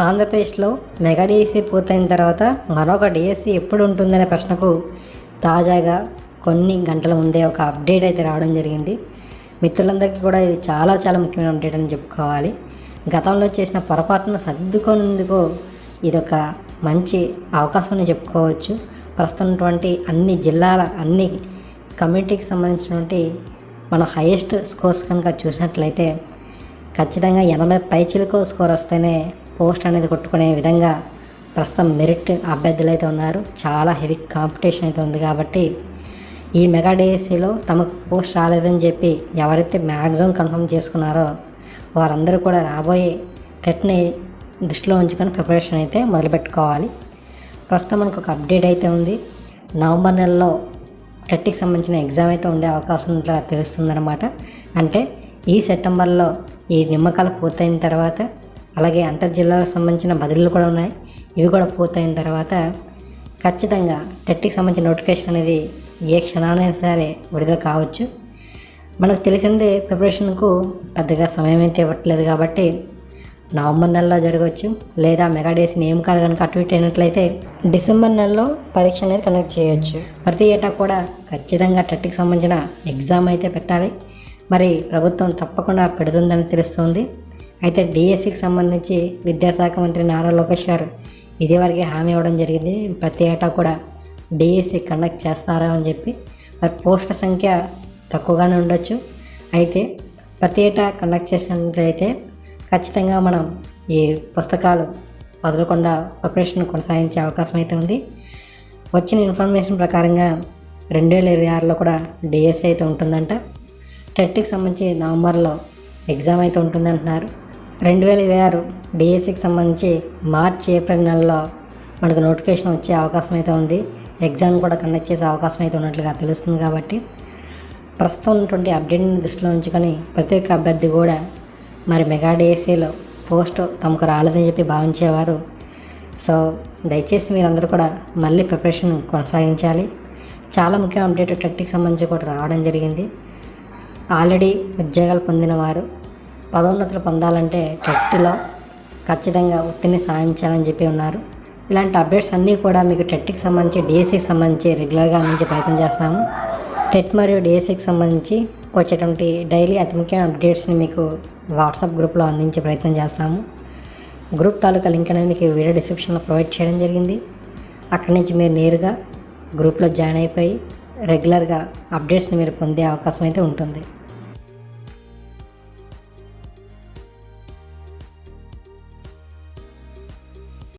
ఆంధ్రప్రదేశ్లో mega DSC పూర్తయిన తర్వాత మరొక డిఎస్సి ఎప్పుడు ఉంటుందనే ప్రశ్నకు తాజాగా కొన్ని గంటల ముందే ఒక అప్డేట్ అయితే రావడం జరిగింది. మిత్రులందరికీ కూడా ఇది చాలా చాలా ముఖ్యమైన అప్డేట్ అని చెప్పుకోవాలి. గతంలో చేసిన పొరపాటును సర్దుకునేందుకు ఇదొక మంచి అవకాశం అని చెప్పుకోవచ్చు. ప్రస్తుతం ఉన్నటువంటి అన్ని జిల్లాల అన్ని కమ్యూనిటీకి సంబంధించినటువంటి మన హైయెస్ట్ స్కోర్స్ కనుక చూసినట్లయితే ఖచ్చితంగా 80 పైచిలకు స్కోర్ వస్తేనే పోస్ట్ అనేది కొట్టుకునే విధంగా ప్రస్తుతం మెరిట్ అభ్యర్థులు అయితే ఉన్నారు. చాలా హెవీ కాంపిటీషన్ అయితే ఉంది. కాబట్టి ఈ మెగా డిఎస్సిలో తమకు పోస్ట్ రాలేదని చెప్పి ఎవరైతే మ్యాక్సిమం కన్ఫర్మ్ చేసుకున్నారో వారందరూ కూడా రాబోయే టెట్ని దృష్టిలో ఉంచుకొని ప్రిపరేషన్ అయితే మొదలుపెట్టుకోవాలి. ప్రస్తుతం మనకు ఒక అప్డేట్ అయితే ఉంది. నవంబర్ నెలలో టెట్కి సంబంధించిన ఎగ్జామ్ అయితే ఉండే అవకాశం ఉన్నట్లుగా తెలుస్తుందన్నమాట. అంటే ఈ సెప్టెంబర్లో ఈ నిమ్మకాలు పూర్తయిన తర్వాత, అలాగే అంతర్ జిల్లాలకు సంబంధించిన బదిలీలు కూడా ఉన్నాయి, ఇవి కూడా పూర్తయిన తర్వాత ఖచ్చితంగా టెట్కి సంబంధించిన నోటిఫికేషన్ అనేది ఏ క్షణానైనా సరే విడుదల కావచ్చు. మనకు తెలిసిందే ప్రిపరేషన్కు పెద్దగా సమయం అయితే ఇవ్వట్లేదు. కాబట్టి నవంబర్ నెలలో జరగవచ్చు, లేదా మెగా డిఎస్సి నియామకాలు కనుక అటు ఇటు అయినట్లయితే డిసెంబర్ నెలలో పరీక్ష అనేది కండక్ట్ చేయొచ్చు. ప్రతి ఏటా కూడా ఖచ్చితంగా టెట్కి సంబంధించిన ఎగ్జామ్ అయితే పెట్టాలి. మరి ప్రభుత్వం తప్పకుండా పెడుతుందని తెలుస్తుంది. అయితే డిఎస్సికి సంబంధించి విద్యాశాఖ మంత్రి నారా లోకేష్ గారు ఇదివరకే హామీ ఇవ్వడం జరిగింది, ప్రతి ఏటా కూడా డిఎస్సి కండక్ట్ చేస్తారా అని చెప్పి. మరి పోస్టుల సంఖ్య తక్కువగానే ఉండొచ్చు. అయితే ప్రతి ఏటా కండక్ట్ చేసినట్లయితే ఖచ్చితంగా మనం ఈ పుస్తకాలు వదలకుండా ప్రిపరేషన్ కొనసాగించే అవకాశం అయితే ఉంది. వచ్చిన ఇన్ఫర్మేషన్ ప్రకారంగా 2026లో కూడా డిఎస్సి అయితే ఉంటుందంట. టెట్కి సంబంధించి నవంబర్లో ఎగ్జామ్ అయితే ఉంటుందంటున్నారు. 2026 డిఎస్సికి సంబంధించి ఏప్రిల్ నెలలో మనకు నోటిఫికేషన్ వచ్చే అవకాశం అయితే ఉంది. ఎగ్జామ్ కూడా కండక్ట్ చేసే అవకాశం అయితే ఉన్నట్లుగా తెలుస్తుంది. కాబట్టి ప్రస్తుతం ఉన్నటువంటి అప్డేట్ని దృష్టిలో ఉంచుకొని ప్రతి ఒక్క అభ్యర్థి కూడా మరి మెగా డిఎస్సిలో పోస్ట్ తమకు రాలేదని చెప్పి భావించేవారు. సో దయచేసి మీరందరూ కూడా మళ్ళీ ప్రిపరేషన్ కొనసాగించాలి. చాలా ముఖ్యమైన అప్డేట్ టెట్కి సంబంధించి కూడా రావడం జరిగింది. ఆల్రెడీ ఉద్యోగాలు పొందిన వారు పదోన్నతులు పొందాలంటే టెట్లో ఖచ్చితంగా ఒత్తిడిని సాధించాలని చెప్పి ఉన్నారు. ఇలాంటి అప్డేట్స్ అన్నీ కూడా మీకు టెట్కి సంబంధించి డిఎస్సికి సంబంధించి రెగ్యులర్గా అందించే ప్రయత్నం చేస్తాము. టెట్ మరియు డిఎస్సికి సంబంధించి వచ్చేటువంటి డైలీ అతి ముఖ్యమైన అప్డేట్స్ని మీకు వాట్సాప్ గ్రూప్లో అందించే ప్రయత్నం చేస్తాము. గ్రూప్ తాలూకా లింక్ అనేది మీకు వీడియో డిస్క్రిప్షన్లో ప్రొవైడ్ చేయడం జరిగింది. అక్కడి నుంచి మీరు నేరుగా గ్రూప్లో జాయిన్ అయిపోయి రెగ్యులర్గా అప్డేట్స్ని మీరు పొందే అవకాశం అయితే ఉంటుంది.